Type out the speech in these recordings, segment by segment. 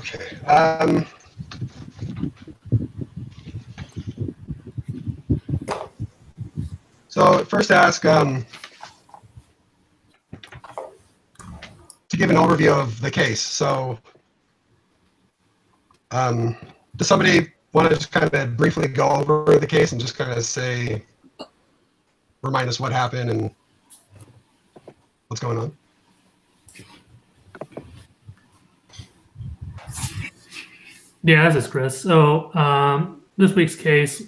Okay. So first ask to give an overview of the case. So does somebody want to just kind of briefly go over the case and just kind of say, remind us what happened and what's going on? Yeah, this is Chris. So this week's case,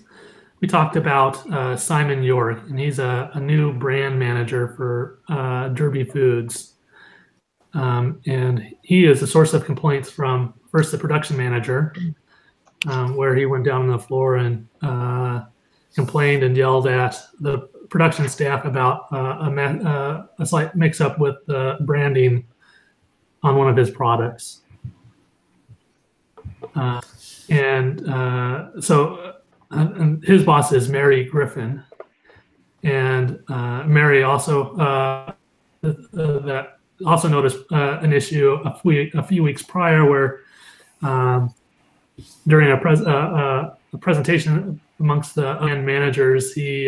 we talked about Simon York, and he's a new brand manager for Derby Foods. And he is a source of complaints from first the production manager, where he went down on the floor and complained and yelled at the production staff about a slight mix-up with the branding on one of his products. And his boss is Mary Griffin, and Mary also that also noticed an issue a few weeks prior where during a presentation amongst the managers, he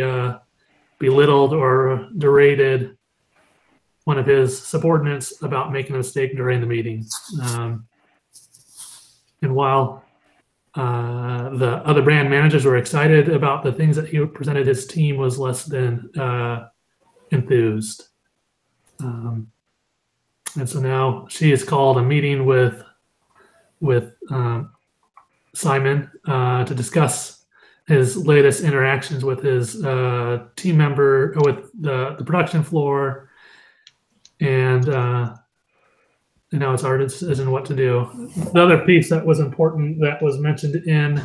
belittled or derided one of his subordinates about making a mistake during the meeting. And while the other brand managers were excited about the things that he presented, his team was less than enthused. And so now she has called a meeting with Simon to discuss his latest interactions with his team member, with the production floor, and now it's our decision what to do. The other piece that was important that was mentioned in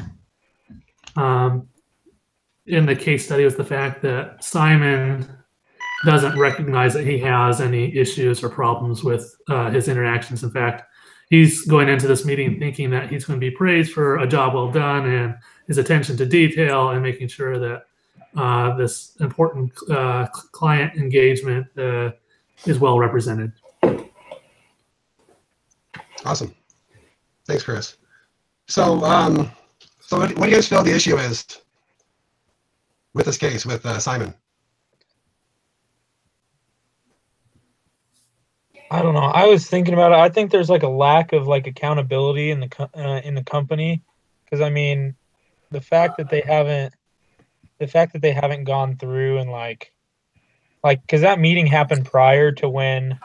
the case study was the fact that Simon doesn't recognize that he has any issues or problems with his interactions. In fact, he's going into this meeting thinking that he's going to be praised for a job well done and his attention to detail and making sure that this important client engagement is well represented. Awesome. Thanks, Chris. So, so what do you guys feel the issue is with this case with Simon? I don't know. I was thinking about it. I think there's like a lack of like accountability in the company, because I mean, the fact that they haven't gone through and like because that meeting happened prior to when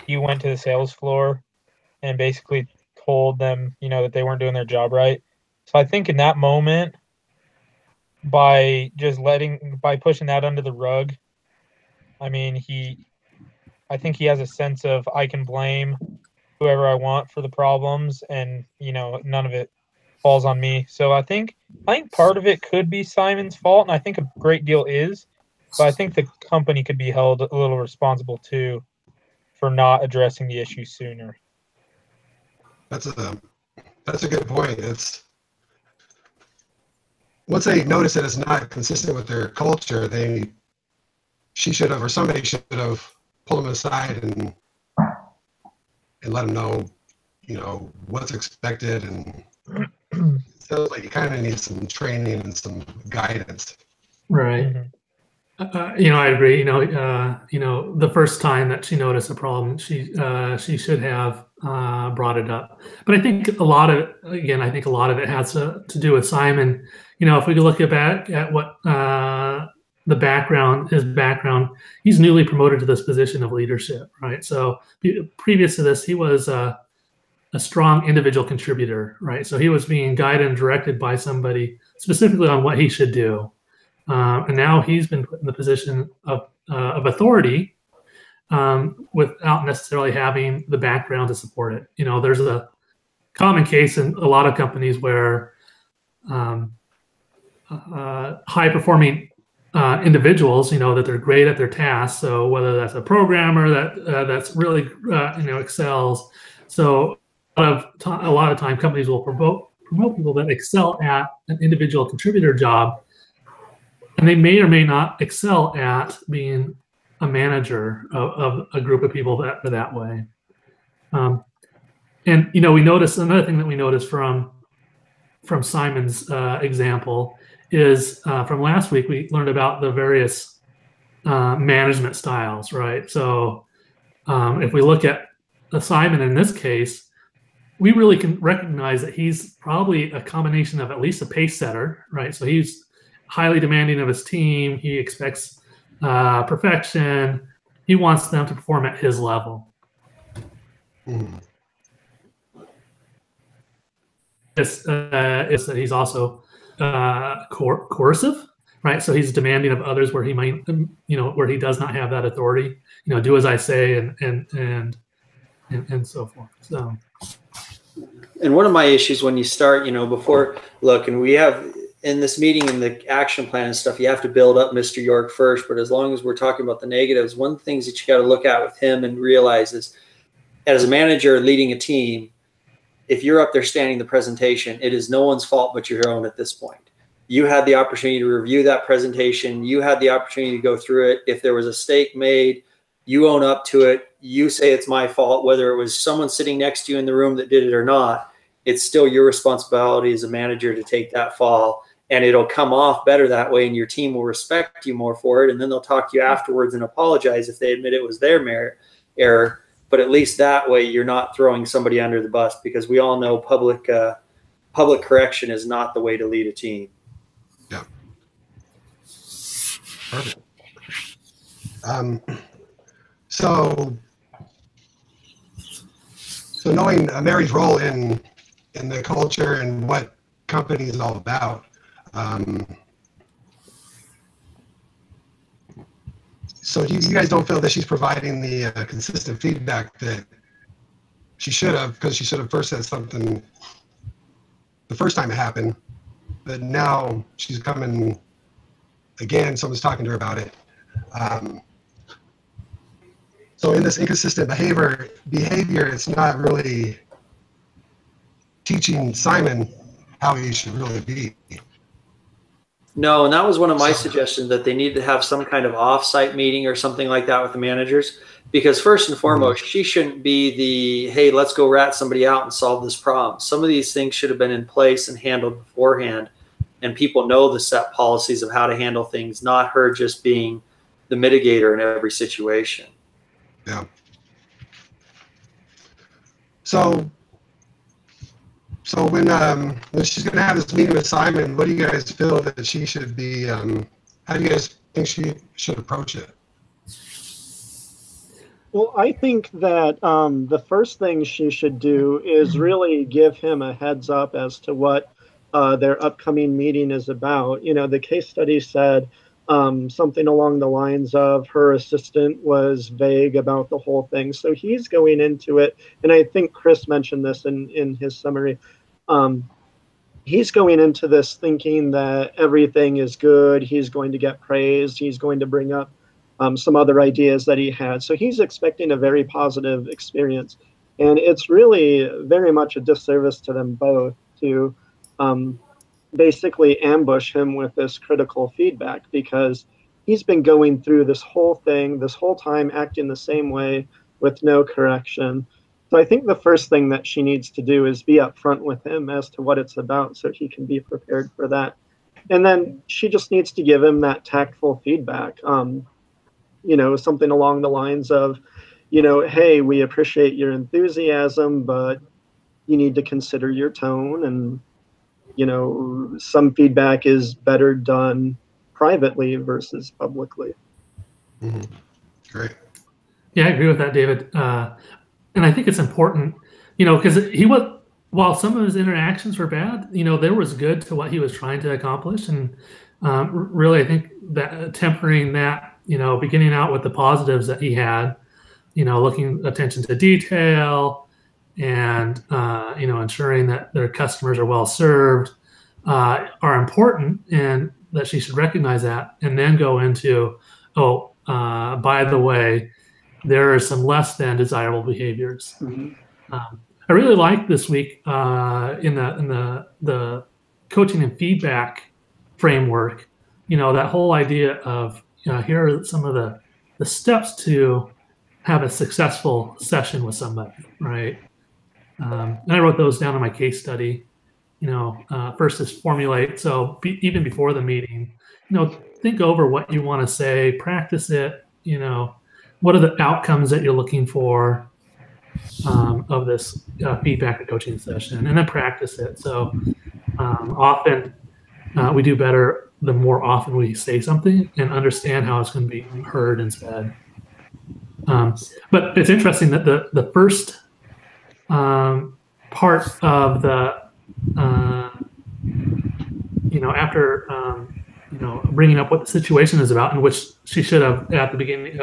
you went to the sales floor and basically told them, you know, that they weren't doing their job right. So I think in that moment, by pushing that under the rug, I mean, I think he has a sense of, I can blame whoever I want for the problems, and you know, none of it falls on me. So I think part of it could be Simon's fault, and I think a great deal is, but I think the company could be held a little responsible too for not addressing the issue sooner. That's a good point. It's once they notice that it's not consistent with their culture, she should have, or somebody should have pulled him aside and let him know, you know, what's expected. And it sounds like you kind of need some training and some guidance. Right. Mm-hmm. You know, I agree. You know, the first time that she noticed a problem, she should have brought it up. But I think a lot of it has to do with Simon. You know, if we could look back at what his background, he's newly promoted to this position of leadership, right? So previous to this, he was a strong individual contributor, right? So he was being guided and directed by somebody specifically on what he should do. And now he's been put in the position of authority without necessarily having the background to support it. You know, there's a common case in a lot of companies where high-performing individuals, you know, that they're great at their tasks. So whether that's a programmer that's really excels. So a lot of time companies will promote people that excel at an individual contributor job, and they may or may not excel at being a manager of a group of people that way. And we noticed another thing that we noticed from Simon's example is from last week we learned about the various management styles, right? So if we look at Simon in this case, we really can recognize that he's probably a combination of at least a pace setter, right? So he's highly demanding of his team. He expects perfection. He wants them to perform at his level. Is that he's also coercive, right? So he's demanding of others where he might, where he does not have that authority. Do as I say, and so forth. So. And one of my issues when you start, before look, and we have in this meeting in the action plan and stuff, you have to build up Mr. York first. But as long as we're talking about the negatives, one of the things that you got to look at with him and realize is, as a manager leading a team, if you're up there standing the presentation, it is no one's fault but your own at this point. You had the opportunity to review that presentation. You had the opportunity to go through it. If there was a mistake made, you own up to it. You say it's my fault, whether it was someone sitting next to you in the room that did it or not. It's still your responsibility as a manager to take that fall, and it'll come off better that way, and your team will respect you more for it, and then they'll talk to you afterwards and apologize if they admit it was their error. But at least that way you're not throwing somebody under the bus, because we all know public correction is not the way to lead a team. Yeah. Perfect. So knowing Mary's role in the culture and what company is all about, so you guys don't feel that she's providing the consistent feedback that she should have, because she should have first said something the first time it happened, but now she's coming again, someone's talking to her about it. So in this inconsistent behavior, it's not really teaching Simon how he should really be. No, and that was one of my suggestions, that they need to have some kind of off-site meeting or something like that with the managers, because first and foremost, she shouldn't be the, hey, let's go rat somebody out and solve this problem. Some of these things should have been in place and handled beforehand, and people know the set policies of how to handle things, not her just being the mitigator in every situation. Yeah. So when she's going to have this meeting with Simon, what do you guys feel that she should be? How do you guys think she should approach it? Well, I think that the first thing she should do is really give him a heads up as to what their upcoming meeting is about. The case study said something along the lines of her assistant was vague about the whole thing. So he's going into it, and I think Chris mentioned this in his summary. He's going into this thinking that everything is good. He's going to get praised. He's going to bring up some other ideas that he had. So he's expecting a very positive experience. And it's really very much a disservice to them both to basically ambush him with this critical feedback, because he's been going through this whole thing, this whole time acting the same way with no correction. So I think the first thing that she needs to do is be upfront with him as to what it's about, so he can be prepared for that. And then she just needs to give him that tactful feedback, something along the lines of, hey, we appreciate your enthusiasm, but you need to consider your tone, and some feedback is better done privately versus publicly. Great. Yeah, I agree with that, David. And I think it's important, because while some of his interactions were bad, there was good to what he was trying to accomplish. And really, I think that tempering that, beginning out with the positives that he had, looking attention to detail, and ensuring that their customers are well served, are important, and that she should recognize that, and then go into, by the way, there are some less than desirable behaviors. I really like this week in the coaching and feedback framework, that whole idea of, here are some of the steps to have a successful session with somebody, right? And I wrote those down in my case study. First is formulate. So even before the meeting, think over what you want to say, practice it. What are the outcomes that you're looking for of this feedback or coaching session, and then practice it. So often we do better the more often we say something and understand how it's going to be heard and said. But it's interesting that the first part of the after bringing up what the situation is about, and which she should have at the beginning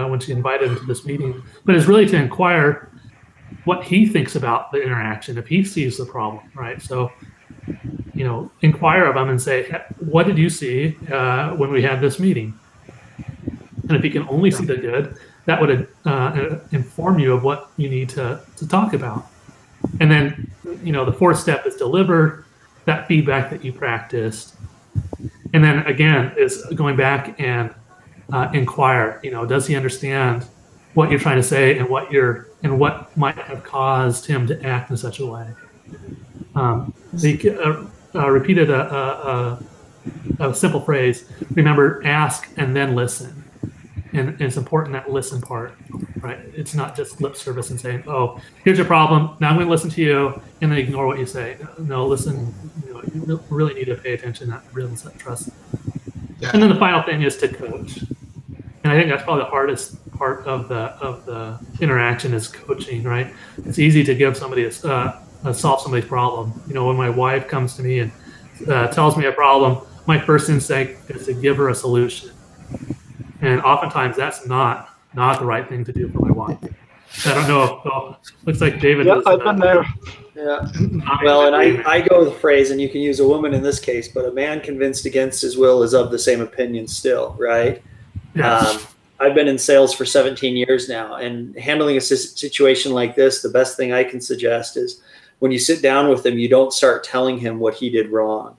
when she invited him to this meeting, but is really to inquire what he thinks about the interaction, if he sees the problem, right? So, inquire of him and say, what did you see when we had this meeting? And if he can only see the good, that would inform you of what you need to talk about. And then, the fourth step is deliver that feedback that you practiced. And then again, is going back and inquire, does he understand what you're trying to say and what might have caused him to act in such a way? Repeated a simple phrase. Remember, ask and then listen. And it's important, that listen part, right? It's not just lip service and saying, oh, here's your problem, now I'm going to listen to you, and then ignore what you say. No, listen, you really need to pay attention, not really trust. Yeah. And then the final thing is to coach. And I think that's probably the hardest part of the interaction is coaching, right? It's easy to give somebody solve somebody's problem. When my wife comes to me and tells me a problem, my first instinct is to give her a solution. And oftentimes that's not the right thing to do for my wife. I don't know. Looks like David. Yeah, I've been there. Yeah. Well, and I go with the phrase, and you can use a woman in this case, but a man convinced against his will is of the same opinion still, right? Yes. I've been in sales for 17 years now, and handling a situation like this, the best thing I can suggest is when you sit down with him, you don't start telling him what he did wrong.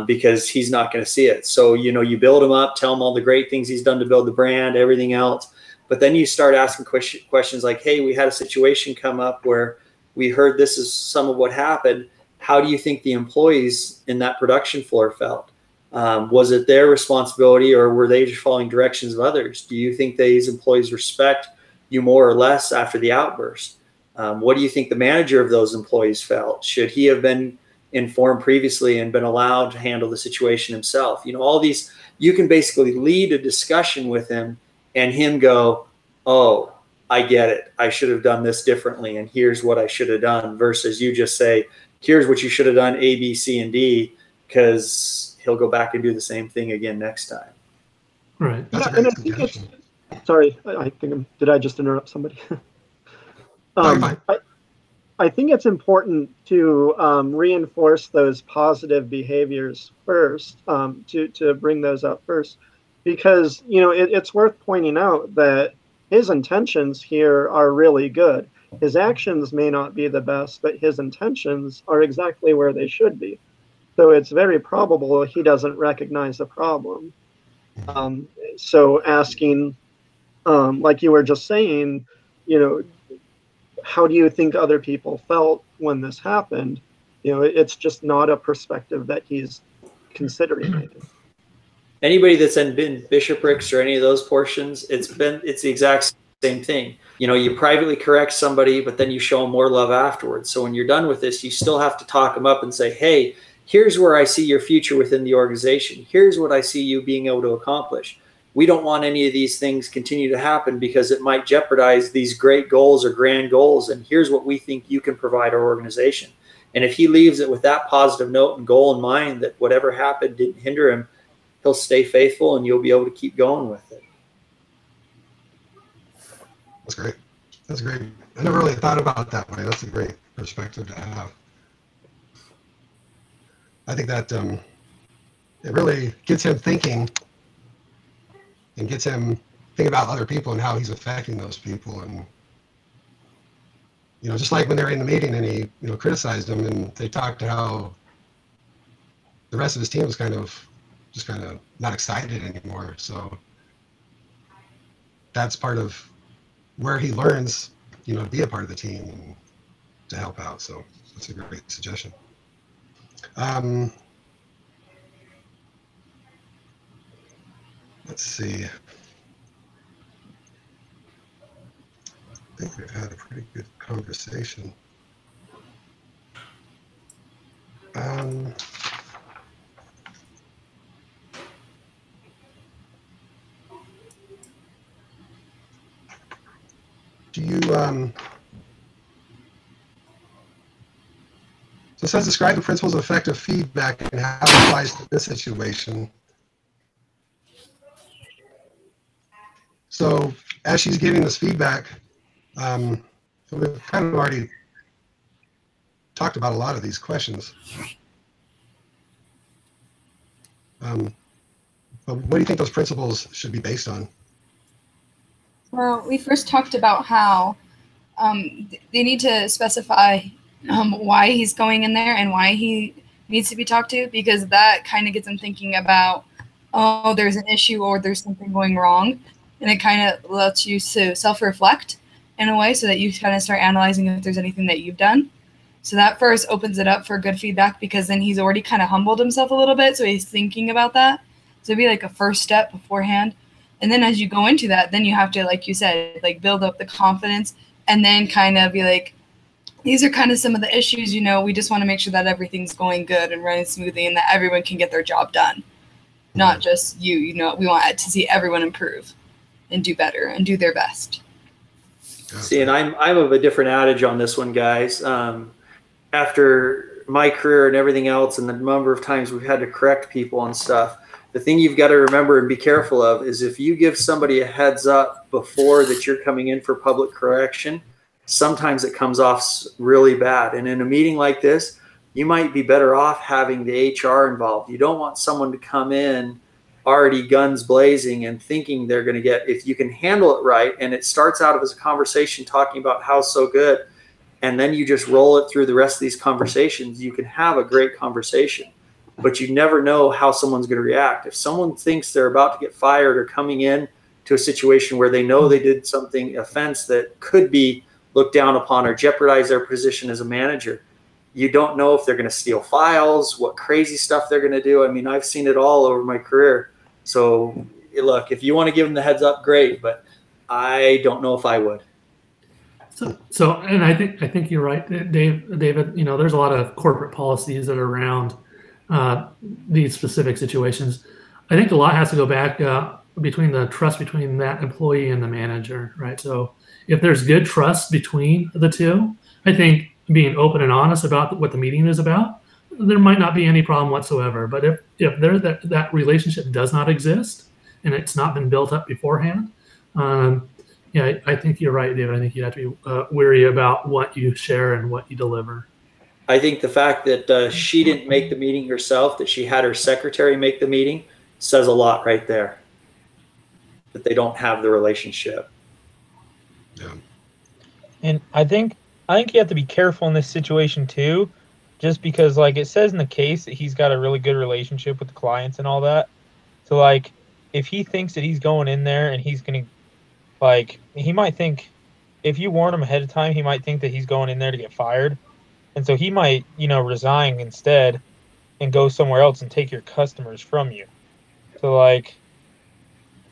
Because he's not going to see it. So, you build him up, tell him all the great things he's done to build the brand, everything else. But then you start asking questions like, hey, we had a situation come up where we heard this is some of what happened. How do you think the employees in that production floor felt? Was it their responsibility, or were they just following directions of others? Do you think these employees respect you more or less after the outburst? What do you think the manager of those employees felt? Should he have been informed previously and been allowed to handle the situation himself? All these, you can basically lead a discussion with him and him go, oh, I get it. I should have done this differently, and here's what I should have done, versus you just say, here's what you should have done, A, B, C, and D, because he'll go back and do the same thing again next time. Right. That's and I think it's, sorry, did I just interrupt somebody? I think it's important to reinforce those positive behaviors first, to bring those up first, because it's worth pointing out that his intentions here are really good. His actions may not be the best, but his intentions are exactly where they should be. So it's very probable he doesn't recognize the problem. So asking, like you were just saying, how do you think other people felt when this happened? It's just not a perspective that he's considering. Anybody that's been bishoprics or any of those portions, it's the exact same thing. You privately correct somebody, but then you show them more love afterwards. So when you're done with this, you still have to talk them up and say, hey, here's where I see your future within the organization. Here's what I see you being able to accomplish. We don't want any of these things continue to happen because it might jeopardize these great goals or grand goals. And here's what we think you can provide our organization. And if he leaves it with that positive note and goal in mind, that whatever happened didn't hinder him, he'll stay faithful and you'll be able to keep going with it. That's great. That's great. I never really thought about it that way. That's a great perspective to have. I think that it really gets him thinking and gets him thinking about other people and how he's affecting those people. And, just like when they're in the meeting and he, criticized them, and they talked to how the rest of his team was kind of not excited anymore. So that's part of where he learns, to be a part of the team. And help out. So that's a great suggestion. Let's see. I think we've had a pretty good conversation. Do you, so it says describe the principles of effective feedback and how it applies to this situation. So as she's giving this feedback, we've kind of already talked about a lot of these questions. But what do you think those principles should be based on? Well, we first talked about how they need to specify why he's going in there and why he needs to be talked to, because that kind of gets them thinking about, oh, there's an issue or there's something going wrong. And it kind of lets you to self-reflect in a way so that you kind of start analyzing if there's anything that you've done. So that first opens it up for good feedback, because then he's already kind of humbled himself a little bit. So he's thinking about that. So it'd be like a first step beforehand. And then as you go into that, then you have to, like you said, like build up the confidence and then kind of be like, these are kind of some of the issues, you know, we just want to make sure that everything's going good and running smoothly and that everyone can get their job done. Not just you, you know, we want to see everyone improve and do better and do their best. See, and I'm of a different adage on this one, guys. After my career and everything else and the number of times we've had to correct people on stuff, the thing you've got to remember and be careful of is if you give somebody a heads up before that you're coming in for public correction, sometimes it comes off really bad. And in a meeting like this, you might be better off having the HR involved. You don't want someone to come in already guns blazing and thinking they're going to get, if you can handle it right, and it starts out as a conversation talking about how so good, and then you just roll it through the rest of these conversations, you can have a great conversation. But you never know how someone's going to react. If someone thinks they're about to get fired or coming in to a situation where they know they did something offense that could be looked down upon or jeopardize their position as a manager, you don't know if they're going to steal files, what crazy stuff they're going to do. I mean, I've seen it all over my career. So look, if you want to give them the heads up, great, but I don't know if I would. So, and I think you're right, David. You know, there's a lot of corporate policies that are around these specific situations. I think a lot has to go back between the trust between that employee and the manager, right? So if there's good trust between the two, I think being open and honest about what the meeting is about, there might not be any problem whatsoever. But if that relationship does not exist and it's not been built up beforehand, yeah, I think you're right, David. I think you have to be wary about what you share and what you deliver. I think the fact that she didn't make the meeting herself, that she had her secretary make the meeting, says a lot right there. That they don't have the relationship. Yeah. And I think you have to be careful in this situation too, just because like it says in the case that he's got a really good relationship with the clients and all that. So like if he thinks that he's going in there and he's gonna, like, he might think, if you warn him ahead of time, he might think that he's going in there to get fired. And so he might, you know, resign instead and go somewhere else and take your customers from you. So like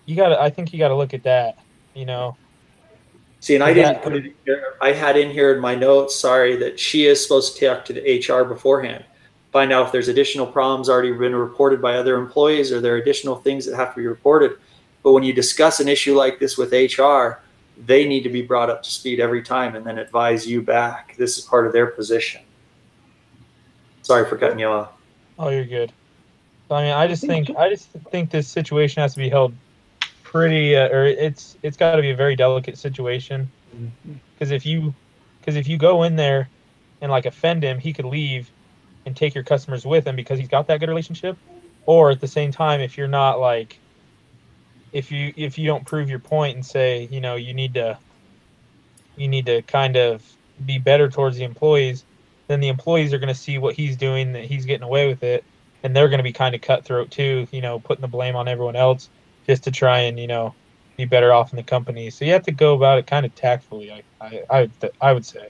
I think you gotta look at that, you know. See, and I didn't put it in here. I had in here in my notes, sorry, that she is supposed to talk to the HR beforehand. Find out if there's additional problems already been reported by other employees or there are additional things that have to be reported. But when you discuss an issue like this with HR, they need to be brought up to speed every time and then advise you back. This is part of their position. Sorry for cutting you off. Oh, you're good. I mean, I just think this situation has to be held pretty, or it's got to be a very delicate situation. Because if you go in there and like offend him, he could leave and take your customers with him because he's got that good relationship. Or at the same time, if you're not like, if you don't prove your point and say, you know, you need to kind of be better towards the employees, then the employees are going to see what he's doing, that he's getting away with it, and they're going to be kind of cutthroat too, you know, putting the blame on everyone else just to try and, you know, be better off in the company. So you have to go about it kind of tactfully, I would say.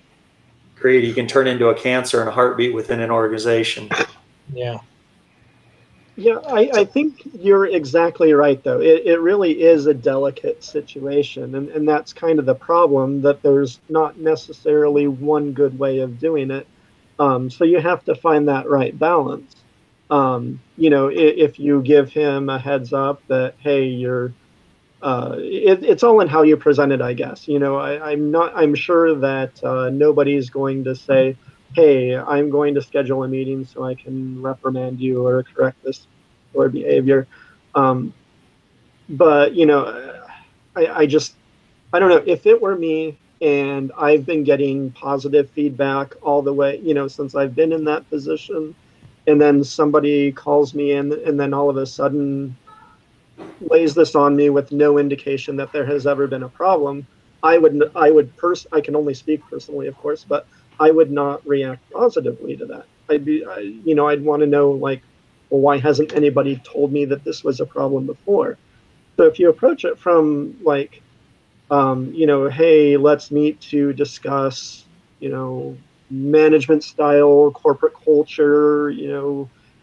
You can turn into a cancer in a heartbeat within an organization. Yeah. Yeah, I think you're exactly right, though. It really is a delicate situation. And that's kind of the problem, that there's not necessarily one good way of doing it. So you have to find that right balance. If you give him a heads up that, hey, it's all in how you present it, I guess. I'm sure that nobody's going to say, hey, I'm going to schedule a meeting so I can reprimand you or correct this or behavior. But I don't know, if it were me and I've been getting positive feedback all the way, since I've been in that position, and then somebody calls me in and then all of a sudden lays this on me with no indication that there has ever been a problem, I can only speak personally, of course, but I would not react positively to that. I'd want to know, like, well, why hasn't anybody told me that this was a problem before? So if you approach it from like, hey, let's meet to discuss, management style, corporate culture,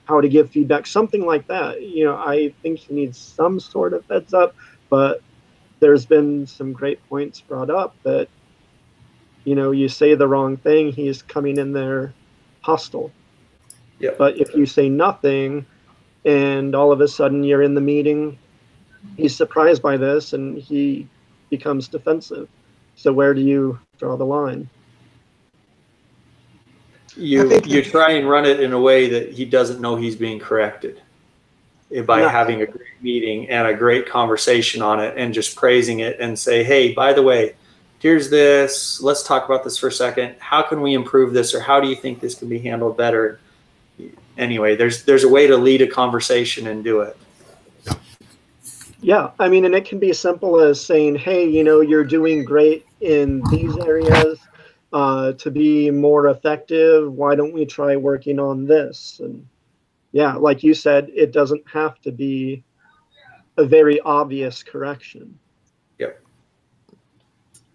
how to give feedback, something like that. I think he needs some sort of heads up, but there's been some great points brought up that, you say the wrong thing, he's coming in there hostile. Yep. But if you say nothing and all of a sudden you're in the meeting, he's surprised by this and he becomes defensive. So where do you draw the line? You try and run it in a way that he doesn't know he's being corrected by having a great meeting and a great conversation on it and just praising it and say, hey, by the way, here's this. Let's talk about this for a second. How can we improve this, or how do you think this can be handled better? Anyway, there's a way to lead a conversation and do it. Yeah, I mean, and it can be as simple as saying, hey, you're doing great in these areas. To be more effective, why don't we try working on this? And yeah, like you said, it doesn't have to be a very obvious correction. Yep.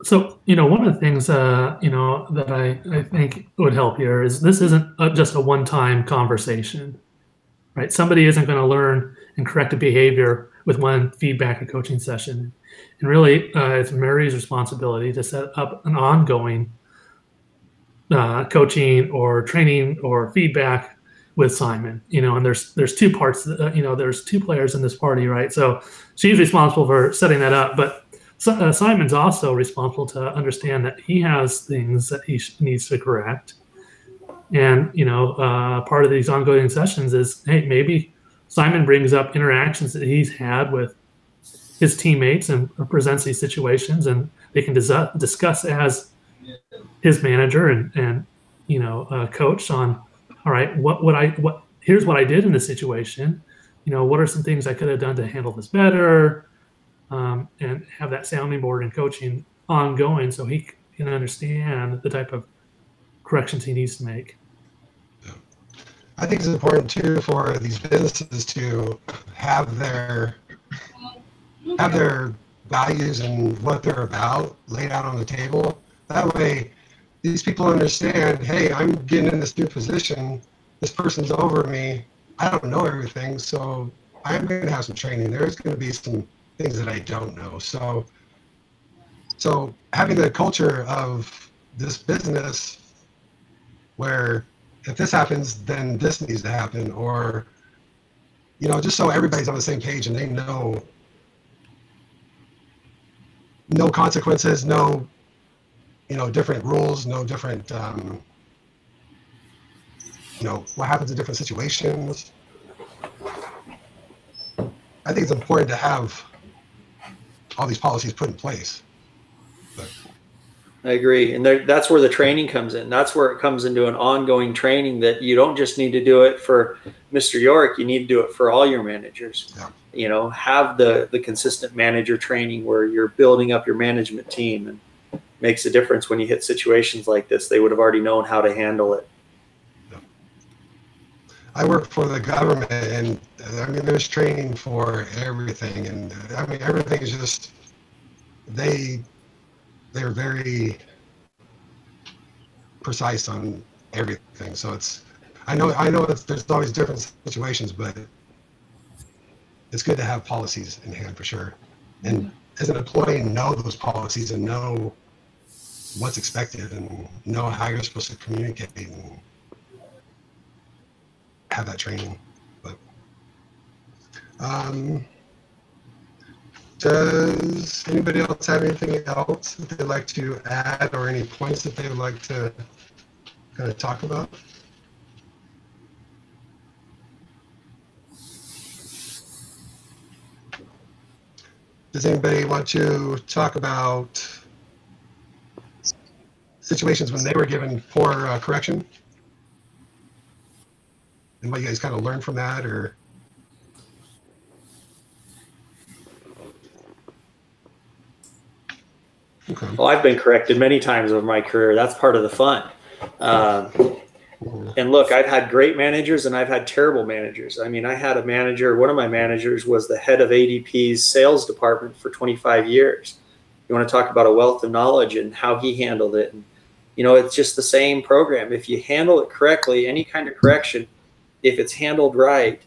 So, one of the things, that I think would help here is this isn't just a one-time conversation, right? Somebody isn't going to learn and correct a behavior with one feedback or coaching session. And really, it's Mary's responsibility to set up an ongoing coaching or training or feedback with Simon, and there's two parts, there's two players in this party, right? So she's responsible for setting that up, but Simon's also responsible to understand that he has things that he needs to correct. And, part of these ongoing sessions is, hey, maybe Simon brings up interactions that he's had with his teammates and presents these situations, and they can discuss as his manager and coach on, all right, here's what I did in this situation. What are some things I could have done to handle this better, and have that sounding board and coaching ongoing so he can understand the type of corrections he needs to make. I think it's important too for these businesses to have their values and what they're about laid out on the table. That way, these people understand, hey, I'm getting in this new position. This person's over me. I don't know everything, so I'm going to have some training. There's going to be some things that I don't know. So having the culture of this business where if this happens, then this needs to happen, or, just so everybody's on the same page and they know no consequences, no, different rules, no different, what happens in different situations. I think it's important to have all these policies put in place. But I agree. And that's where the training comes in. That's where it comes into an ongoing training that you don't just need to do it for Mr. York. You need to do it for all your managers. Yeah. Have the consistent manager training where you're building up your management team, and makes a difference when you hit situations like this. They would have already known how to handle it. Yeah. I work for the government, and there's training for everything. And everything is just, they're very precise on everything. So I know there's always different situations, but it's good to have policies in hand for sure. And as an employee, know those policies and know what's expected and know how you're supposed to communicate and have that training. But does anybody else have anything else that they'd like to add, or any points that they would like to kind of talk about? Does anybody want to talk about situations when they were given poor correction? And what you guys kind of learned from that, or? Okay. Well, I've been corrected many times over my career. That's part of the fun. And look, I've had great managers and I've had terrible managers. I mean, I had a manager, one of my managers was the head of ADP's sales department for 25 years. You want to talk about a wealth of knowledge and how he handled it. And, you know, it's just the same program. If you handle it correctly, any kind of correction, if it's handled right,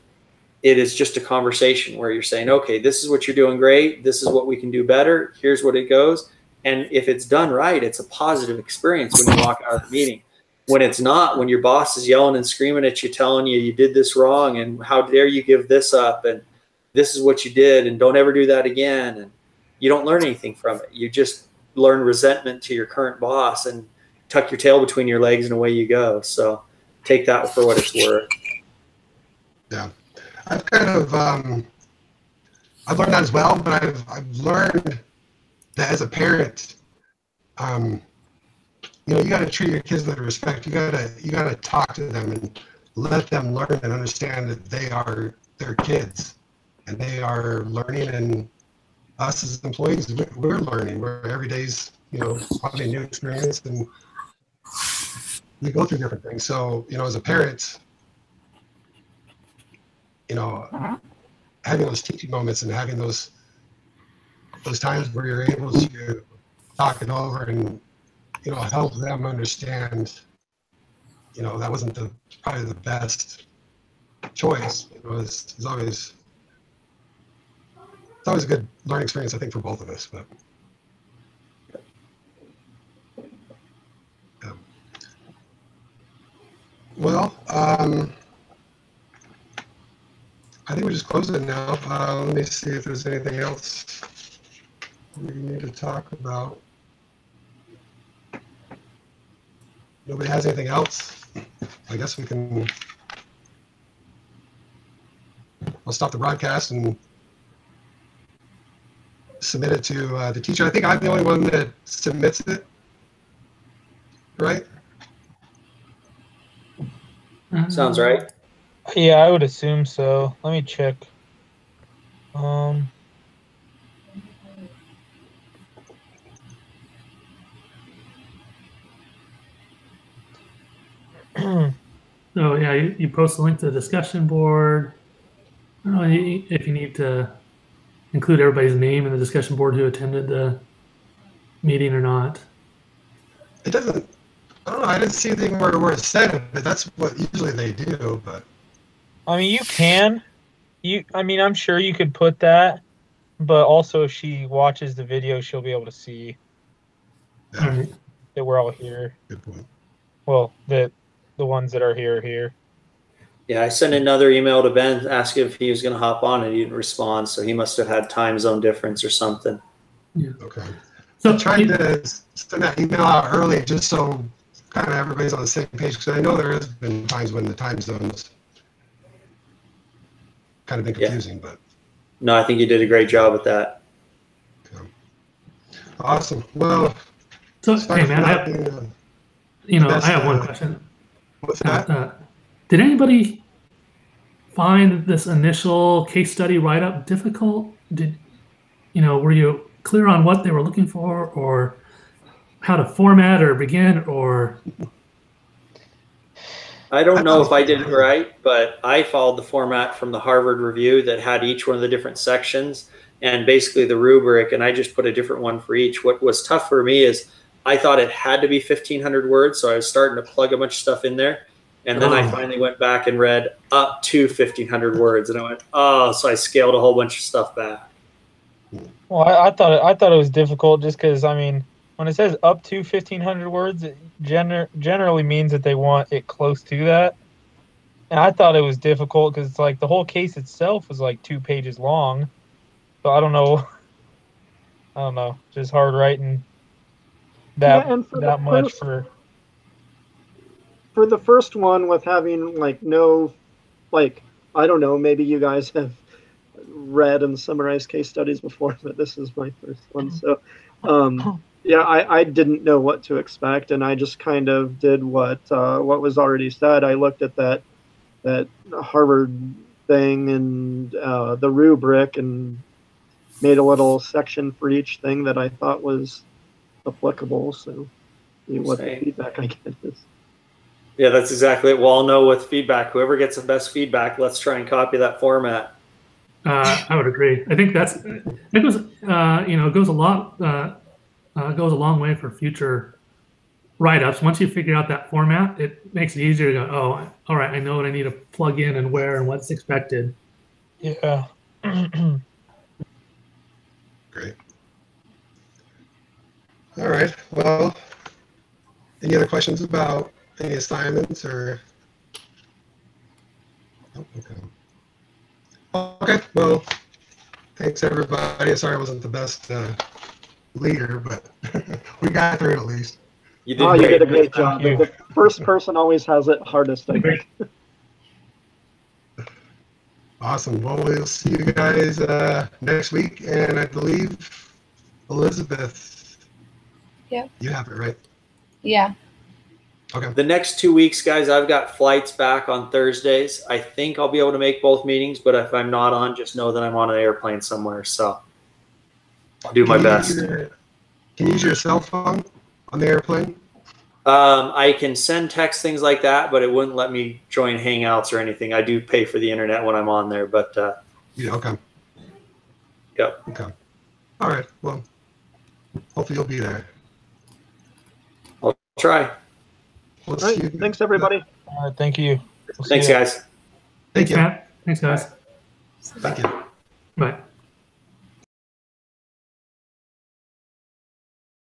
it is just a conversation where you're saying, okay, this is what you're doing great. This is what we can do better. Here's what it goes. And if it's done right, it's a positive experience when you walk out of the meeting. When it's not, when your boss is yelling and screaming at you, telling you you did this wrong and how dare you give this up and this is what you did and don't ever do that again, and you don't learn anything from it. You just learn resentment to your current boss and tuck your tail between your legs and away you go. So take that for what it's worth. Yeah, I've kind of I've learned that as well, but I've learned that as a parent, you know, you got to treat your kids with respect. You got to talk to them and let them learn and understand that they are their kids and they are learning, and us as employees, we're learning. We're every day's, you know, probably a new experience, and we go through different things. So, you know, as a parent, you know, having those teaching moments and having those times where you're able to talk it over and, you know, help them understand, you know, that wasn't probably the best choice. You know, it's always a good learning experience, I think, for both of us. But yeah. Well, I think we just close it now. Let me see if there's anything else we need to talk about. Nobody has anything else? I guess we can. I'll stop the broadcast and submit it to the teacher. I think I'm the only one that submits it, right? Sounds right. Yeah, I would assume so. Let me check. So yeah, you post a link to the discussion board. I don't know if you need to include everybody's name in the discussion board who attended the meeting or not. It doesn't. I don't know. I didn't see anything where it said it, but that's what usually they do. But I mean, you can. I mean, I'm sure you could put that, but also if she watches the video, she'll be able to see All right. that we're all here. good point. Well, the ones that are here are here. Yeah, I sent another email to Ben asking if he was going to hop on, and he didn't respond. So he must have had time zone difference or something. Okay. So I'm trying to send that email out early just so kind of everybody's on the same page, because I know there has been times when the time zones kind of been confusing, but No, I think you did a great job with that. okay. Awesome. Well, hey sorry man, for I not have, being, I have one question. what's that? Did anybody find this initial case study write-up difficult? Were you clear on what they were looking for, or how to format or begin, or? I don't know if I did it right, but I followed the format from the Harvard Review that had each one of the different sections and basically the rubric, and I just put a different one for each. What was tough for me is I thought it had to be 1,500 words, so I was starting to plug a bunch of stuff in there. And then I finally went back and read up to 1,500 words, and I went, oh, so I scaled a whole bunch of stuff back. Well, I thought it was difficult just because, I mean, when it says up to 1,500 words, it generally means that they want it close to that. And I thought it was difficult because it's like the whole case itself was like 2 pages long. So I don't know, just hard writing that much for the first one with having like no, like, I don't know, maybe you guys have read and summarized case studies before, but this is my first one. So, yeah, I didn't know what to expect, and I just kind of did what was already said. I looked at that Harvard thing and the rubric and made a little section for each thing that I thought was applicable. So, what the feedback I get is. Yeah, that's exactly it. We'll all know with feedback. Whoever gets the best feedback, let's try and copy that format. I would agree. I think it goes a long way for future write-ups. Once you figure out that format, it makes it easier to go, oh, all right, I know what I need to plug in and where and what's expected. Yeah. Great. All right. Well, any other questions about any assignments or? Oh, okay. Okay. Well, thanks everybody. Sorry I wasn't the best leader, but we got through it at least. You did a great job. The first person always has it hardest, I think. Awesome. Well, we'll see you guys next week, and I believe Elizabeth. Yep. You have it, right? Yeah. Okay. The next 2 weeks, guys, I've got flights back on Thursdays. I think I'll be able to make both meetings, but if I'm not on, just know that I'm on an airplane somewhere. So I'll do my best. Can you use your cell phone on the airplane? I can send text, things like that, but it wouldn't let me join Hangouts or anything. I do pay for the internet when I'm on there, but yeah, okay. Yep. Okay. All right. Well, hopefully you'll be there. I'll try. All right. Thanks, everybody. All right. Thank you. Thanks, guys. Thank you. Matt. Thanks, guys. Thank you. Bye.